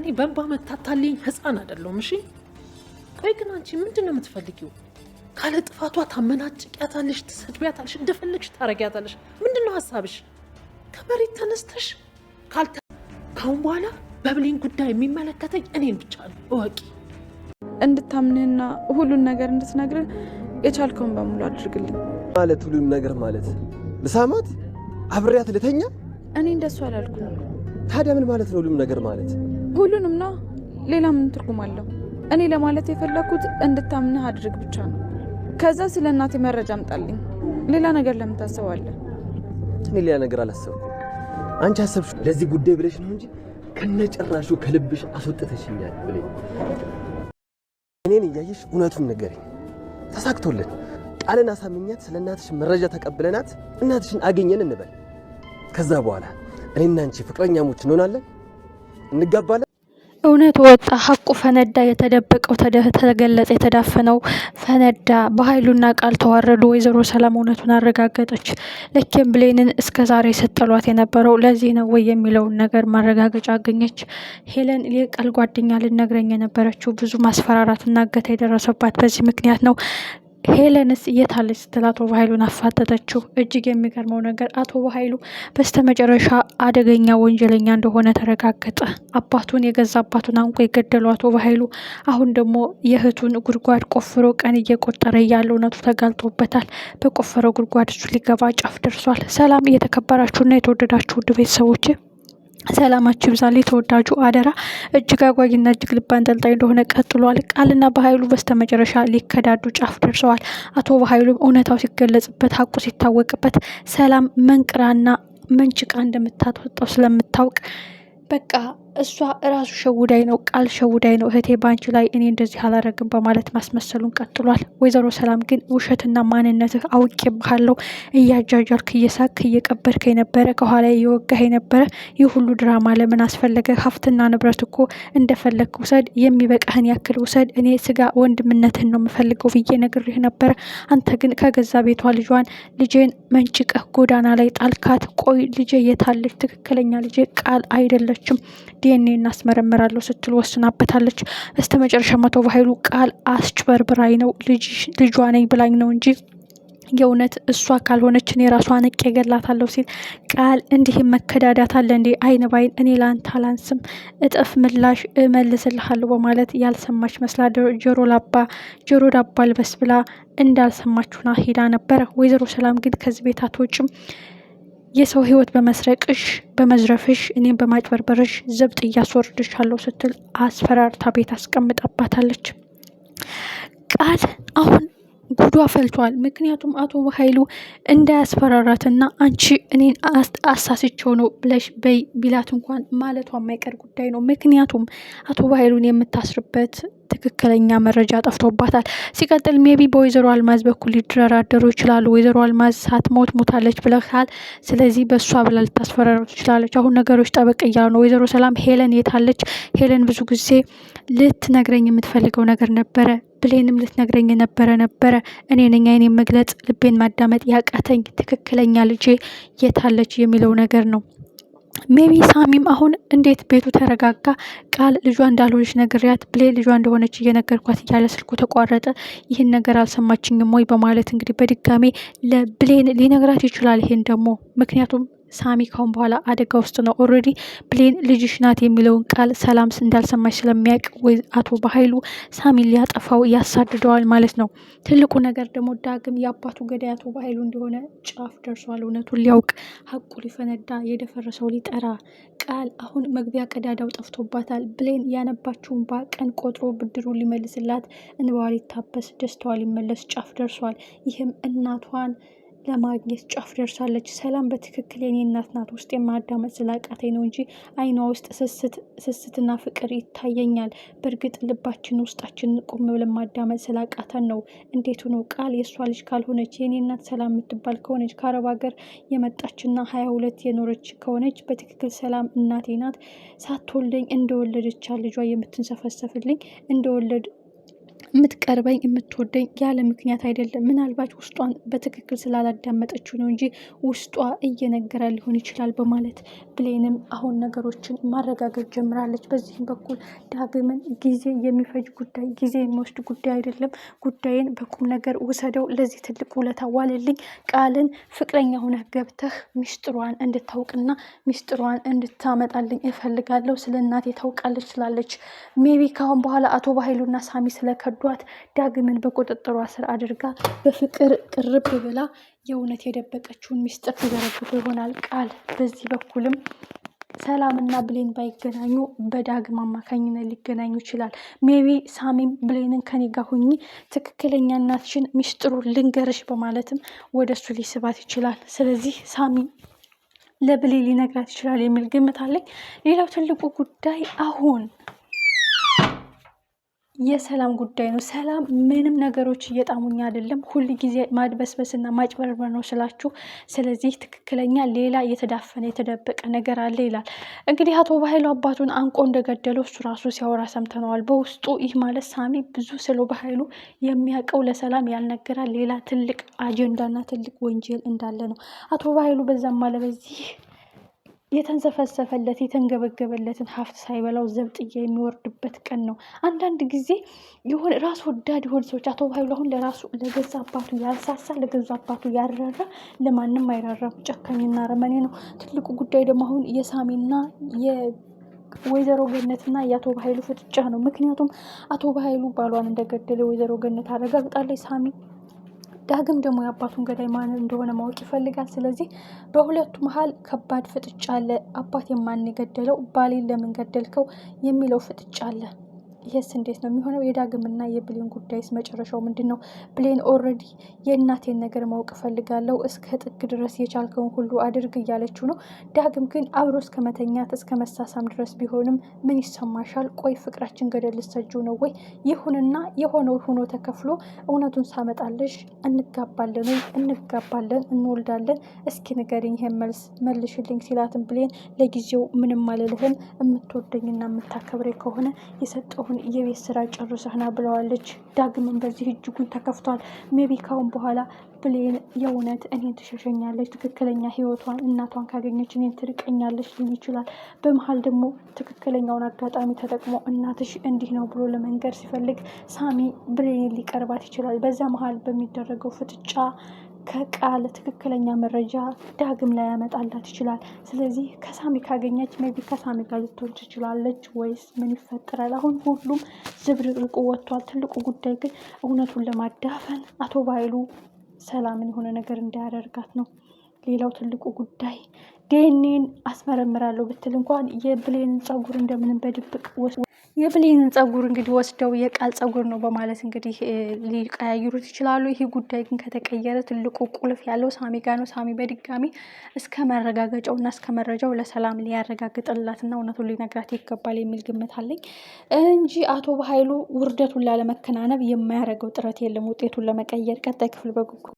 እኔ በእንባ መታታልኝ ህፃን አይደለሁም። እሺ ቆይ ግን አንቺ ምንድን ነው የምትፈልጊው? ካለ ጥፋቷ ታመናጭቂያታለሽ፣ ትሰድቢያታለሽ፣ እንደፈለግሽ ታረጊያታለሽ። ምንድን ነው ሀሳብሽ? ከመሬት ተነስተሽ ካሁን በኋላ በብሌን ጉዳይ የሚመለከተኝ እኔን ብቻ ነው እወቂ። እንድታምንህና ሁሉን ነገር እንድትነግርህ የቻልከውን በሙሉ አድርግልኝ። ማለት ሁሉም ነገር ማለት ልሳማት አብሬያት ልተኛ? እኔ እንደሱ አላልኩም። ታዲያ ምን ማለት ነው ሁሉም ነገር ማለት? ሁሉንም ነው። ሌላ ምን ትርጉም አለው? እኔ ለማለት የፈለኩት እንድታምንህ አድርግ ብቻ ነው። ከዛ ስለ እናቴ መረጃ አምጣልኝ። ሌላ ነገር ለምን ታስባለህ? እኔ ሌላ ነገር አላሰብኩም። አንቺ አሰብሽ ለዚህ ጉዳይ ብለሽ ነው እንጂ ከነጭራሹ ከልብሽ አስወጥተሽኛል ብለኝ። እኔን እያየሽ እውነቱን ንገሪኝ። ተሳክቶልን ቃልን አሳምኛት ስለ እናትሽ መረጃ ተቀብለናት እናትሽን አገኘን እንበል። ከዛ በኋላ እኔና አንቺ ፍቅረኛሞች እንሆናለን፣ እንጋባለን። እውነት ወጣ፣ ሀቁ ፈነዳ። የተደበቀው ተገለጸ፣ የተዳፈነው ፈነዳ። በኃይሉና ቃል ተዋረዱ። ወይዘሮ ሰላም እውነቱን አረጋገጠች። ልኬም ብሌንን እስከ ዛሬ ስትሏት የነበረው ለዚህ ነው ወይ የሚለውን ነገር ማረጋገጫ አገኘች። ሄለን የቃል ጓደኛ ልነግረኝ የነበረችው ብዙ ማስፈራራትና እገታ የደረሰባት በዚህ ምክንያት ነው። ሄለንስ የታለች ስትል አቶ በኃይሉን አፋጠጠችው። እጅግ የሚገርመው ነገር አቶ በኃይሉ በስተመጨረሻ አደገኛ ወንጀለኛ እንደሆነ ተረጋገጠ። አባቱን የገዛ አባቱን አንቆ የገደሉ አቶ በኃይሉ አሁን ደግሞ የእህቱን ጉድጓድ ቆፍሮ ቀን እየቆጠረ እያለ እውነቱ ተጋልጦበታል። በቆፈረው ጉድጓድ እሱ ሊገባ ጫፍ ደርሷል። ሰላም እየተከበራችሁና የተወደዳችሁ ውድ ቤተሰቦች ሰላማችሁ ይብዛል። ተወዳጁ አደራ እጅግ አጓጊና እጅግ ልብ አንጠልጣይ እንደሆነ ቀጥሏል። ቃልና በኃይሉ በስተመጨረሻ ሊከዳዱ ጫፍ ደርሰዋል። አቶ በኃይሉም እውነታው ሲገለጽበት ሀቁ ሲታወቅበት ሰላም መንቅራና መንጭቃ እንደምታወጣው ስለምታውቅ በቃ እሷ እራሱ ሸውዳይ ነው፣ ቃል ሸውዳይ ነው፣ እህቴ ባንቺ ላይ እኔ እንደዚህ አላረግም በማለት ማስመሰሉን ቀጥሏል። ወይዘሮ ሰላም ግን ውሸትና ማንነትህ አውቄብሃለሁ፣ እያጃጃልክ እየሳክ እየቀበድክ የነበረ ከኋላ እየወጋህ የነበረ ይህ ሁሉ ድራማ ለምን አስፈለገ? ሀብትና ንብረት እኮ እንደፈለግ ውሰድ፣ የሚበቃህን ያክል ውሰድ፣ እኔ ስጋ ወንድምነትህን ነው የምፈልገው ብዬ ነግሬህ ነበረ። አንተ ግን ከገዛ ቤቷ ልጄን መንጭቀህ ጎዳና ላይ ጣልካት። ቆይ ልጄ የታለች? ትክክለኛ ልጄ ቃል አይደለችም፣ ዲኤንኤ እናስመረምራለሁ ስትል ወስናበታለች። በስተመጨረሻ አቶ በኃይሉ ቃል አስጭበርብራኝ ነው ልጇ ነኝ ብላኝ ነው እንጂ የእውነት እሷ ካልሆነች እኔ ራሷ ነቄ ገላታለሁ ሲል ቃል እንዲህ መከዳዳት አለ እንዴ? አይን ባይን እኔ ላንተ አላንስም፣ እጥፍ ምላሽ እመልስልሃለሁ በማለት ያልሰማች መስላ ጆሮ ዳባ ልበስ ብላ እንዳልሰማችሁና ሄዳ ነበረ። ወይዘሮ ሰላም ግን ከዚህ ቤት አትወጭም፣ የሰው ህይወት በመስረቅሽ በመዝረፍሽ እኔም በማጭበርበርሽ ዘብጥ እያስወርድሻለሁ ስትል አስፈራርታ ቤት አስቀምጣባታለች። ቃል አሁን ጉዷ ፈልቷል። ምክንያቱም አቶ በኃይሉ እንዳያስፈራራትና አንቺ እኔን አሳስቸው ነው ብለሽ በይ ቢላት እንኳን ማለቷ የማይቀር ጉዳይ ነው። ምክንያቱም አቶ በኃይሉን የምታስርበት ትክክለኛ መረጃ ጠፍቶባታል። ሲቀጥል ሜቢ በወይዘሮ አልማዝ በኩል ሊደራደሩ ይችላሉ። ወይዘሮ አልማዝ ሳትሞት ሞታለች ብለሃል፣ ስለዚህ በእሷ ብላ ልታስፈራሩ ትችላለች። አሁን ነገሮች ጠበቅ እያሉ ነው። ወይዘሮ ሰላም ሄለን የታለች? ሄለን ብዙ ጊዜ ልትነግረኝ የምትፈልገው ነገር ነበረ፣ ብሌንም ልትነግረኝ ነበረ እኔ ነኝ አይኔን መግለጽ ልቤን ማዳመጥ ያቃተኝ፣ ትክክለኛ ልጄ የታለች የሚለው ነገር ነው። ሜቢ ሳሚም አሁን እንዴት ቤቱ ተረጋጋ? ቃል ልጇ እንዳልሆነች ነግሪያት ብሌን ልጇ እንደሆነች እየነገርኳት እያለ ስልኩ ተቋረጠ። ይህን ነገር አልሰማችኝም ወይ በማለት እንግዲህ በድጋሜ ለብሌን ሊነግራት ይችላል። ይሄን ደግሞ ምክንያቱም ሳሚ ካሁን በኋላ አደጋ ውስጥ ነው። ኦልሬዲ ብሌን ልጅሽ ናት የሚለውን ቃል ሰላም እንዳልሰማች ስለሚያውቅ ወይ አቶ በኃይሉ ሳሚን ሊያጠፋው ያሳድደዋል ማለት ነው። ትልቁ ነገር ደግሞ ዳግም የአባቱ ገዳይ አቶ በኃይሉ እንደሆነ ጫፍ ደርሷል። እውነቱን ሊያውቅ ሀቁ ሊፈነዳ የደፈረሰው ሊጠራ ቃል አሁን መግቢያ ቀዳዳው ጠፍቶባታል። ብሌን ያነባችውን ቀን ቆጥሮ ብድሩን ሊመልስላት እንባዋ ሊታበስ ደስታዋ ሊመለስ ጫፍ ደርሷል። ይህም እናቷን ለማግኘት ጫፍ ደርሳለች። ሰላም በትክክል የኔ እናት ናት፣ ውስጥ የማዳመጥ ስላቃተኝ ነው እንጂ አይኗ ውስጥ ስስትና ፍቅር ይታየኛል። በእርግጥ ልባችን ውስጣችን ቁም ብለን ማዳመጥ ስላቃተን ነው። እንዴት ነው ቃል የእሷ ልጅ ካልሆነች የኔ እናት ሰላም የምትባል ከሆነች ከአረብ ሀገር የመጣችና 22 የኖረች ከሆነች በትክክል ሰላም እናቴ ናት፣ ሳትወልደኝ እንደወለደች ልጇ የምትንሰፈሰፍልኝ የምትቀርበኝ የምትወደኝ ያለ ምክንያት አይደለም። ምናልባት ውስጧን በትክክል ስላላዳመጠችው ነው እንጂ ውስጧ እየነገረ ሊሆን ይችላል በማለት ብሌንም አሁን ነገሮችን ማረጋገጥ ጀምራለች። በዚህም በኩል ዳግምን ጊዜ የሚፈጅ ጉዳይ፣ ጊዜ የሚወስድ ጉዳይ አይደለም፣ ጉዳይን በቁም ነገር ውሰደው፣ ለዚህ ትልቅ ውለታ ዋልልኝ፣ ቃልን ፍቅረኛ ሆነህ ገብተህ ሚስጥሯን እንድታውቅና ሚስጥሯን እንድታመጣልኝ እፈልጋለሁ፣ ስለ እናቴ ታውቃለች ስላለች ሜቢ ካሁን በኋላ አቶ በኃይሉና ሳሚ ስለከዷት ዳግምን በቁጥጥሯ ስር አድርጋ በፍቅር ቅርብ ብላ የእውነት የደበቀችውን ሚስጥር ተዘረግቶ ይሆናል ቃል። በዚህ በኩልም ሰላምና ብሌን ባይገናኙ በዳግም አማካኝነት ሊገናኙ ይችላል። ሜቢ ሳሚም ብሌንን ከኔ ጋር ሁኚ፣ ትክክለኛ እናትሽን ሚስጥሩ ልንገርሽ በማለትም ወደ እሱ ሊስባት ይችላል። ስለዚህ ሳሚ ለብሌን ሊነግራት ይችላል የሚል ግምት አለኝ። ሌላው ትልቁ ጉዳይ አሁን የሰላም ጉዳይ ነው። ሰላም ምንም ነገሮች እየጣሙኝ አይደለም፣ ሁል ጊዜ ማድበስበስና ማጭበርበር ነው ስላችሁ፣ ስለዚህ ትክክለኛ ሌላ የተዳፈነ የተደበቀ ነገር አለ ይላል። እንግዲህ አቶ በኃይሉ አባቱን አንቆ እንደገደለው እሱ ራሱ ሲያወራ ሰምተነዋል በውስጡ። ይህ ማለት ሳሚ ብዙ ስለ በኃይሉ የሚያውቀው ለሰላም ያልነገራል ሌላ ትልቅ አጀንዳና ትልቅ ወንጀል እንዳለ ነው። አቶ በኃይሉ በዛም አለ በዚህ የተንሰፈሰፈለት የተንገበገበለትን ሀብት ሳይበላው ዘብጥያ የሚወርድበት ቀን ነው። አንዳንድ ጊዜ የሆነ ራስ ወዳድ የሆነ ሰዎች አቶ በኃይሉ አሁን ለራሱ ለገዛ አባቱ ያልሳሳ ለገዛ አባቱ ያረራ ለማንም አይራራም። ጨካኝና ረመኔ ነው። ትልቁ ጉዳይ ደግሞ አሁን የሳሚና ወይዘሮ ገነትና የአቶ በኃይሉ ፍጥጫ ነው። ምክንያቱም አቶ በኃይሉ ባሏን እንደገደለ ወይዘሮ ገነት አረጋግጣለች። ሳሚ ዳግም ደግሞ የአባቱን ገዳይ ማን እንደሆነ ማወቅ ይፈልጋል። ስለዚህ በሁለቱ መሀል ከባድ ፍጥጫ አለ። አባት የማን የገደለው፣ ባሌን ለምን ገደልከው የሚለው ፍጥጫ አለ። ይህስ እንዴት ነው የሚሆነው? የዳግምና የብሌን ጉዳይስ መጨረሻው ምንድን ነው? ብሌን ኦልሬዲ የእናቴን ነገር ማወቅ እፈልጋለሁ፣ እስከ ጥግ ድረስ የቻልከውን ሁሉ አድርግ እያለችው ነው። ዳግም ግን አብሮ እስከ መተኛት እስከ መሳሳም ድረስ ቢሆንም ምን ይሰማሻል? ቆይ ፍቅራችን ገደል ልትሰጂው ነው ወይ? ይሁንና የሆነው ሆኖ ተከፍሎ እውነቱን ሳመጣለሽ እንጋባለን ወይ? እንጋባለን፣ እንወልዳለን። እስኪ ንገሪኝ፣ ይሄን መልስ መልሽልኝ ሲላትን ብሌን ለጊዜው ምንም አልልህም፣ የምትወደኝና የምታከብሬ ከሆነ የሰጠሁ የቤት ስራ ጨርሰህና ብለዋለች። ዳግምን በዚህ እጅጉን ተከፍቷል። ሜቢ ካሁን በኋላ ብሌን የእውነት እኔን ትሸሸኛለች፣ ትክክለኛ ህይወቷን እናቷን ካገኘች እኔን ትርቀኛለች ሊል ይችላል። በመሀል ደግሞ ትክክለኛውን አጋጣሚ ተጠቅሞ እናትሽ እንዲህ ነው ብሎ ለመንገር ሲፈልግ ሳሚ ብሌን ሊቀርባት ይችላል። በዛ መሀል በሚደረገው ፍጥጫ ከቃል ትክክለኛ መረጃ ዳግም ላይ ያመጣላት ይችላል። ስለዚህ ከሳሚ ካገኘች ሜቢ ከሳሚ ጋር ልትሆን ትችላለች ወይስ ምን ይፈጠራል? አሁን ሁሉም ዝብርቅርቁ ወጥቷል። ትልቁ ጉዳይ ግን እውነቱን ለማዳፈን አቶ በኃይሉ ሰላምን የሆነ ነገር እንዳያደርጋት ነው። ሌላው ትልቁ ጉዳይ ዲኤንኤን አስመረምራለሁ ብትል እንኳን የብሌንን ጸጉር እንደምንም በድብቅ የብሌንን ጸጉር እንግዲህ ወስደው የቃል ጸጉር ነው በማለት እንግዲህ ሊቀያይሩት ይችላሉ። ይህ ጉዳይ ግን ከተቀየረ ትልቁ ቁልፍ ያለው ሳሚ ጋር ነው። ሳሚ በድጋሚ እስከ መረጋገጫው እና እስከ መረጃው ለሰላም ሊያረጋግጥላትና እውነቱን ሊነግራት ይገባል የሚል ግምት አለኝ እንጂ አቶ በኃይሉ ውርደቱን ላለመከናነብ የማያደርገው ጥረት የለም ውጤቱን ለመቀየር። ቀጣይ ክፍል በጉጉ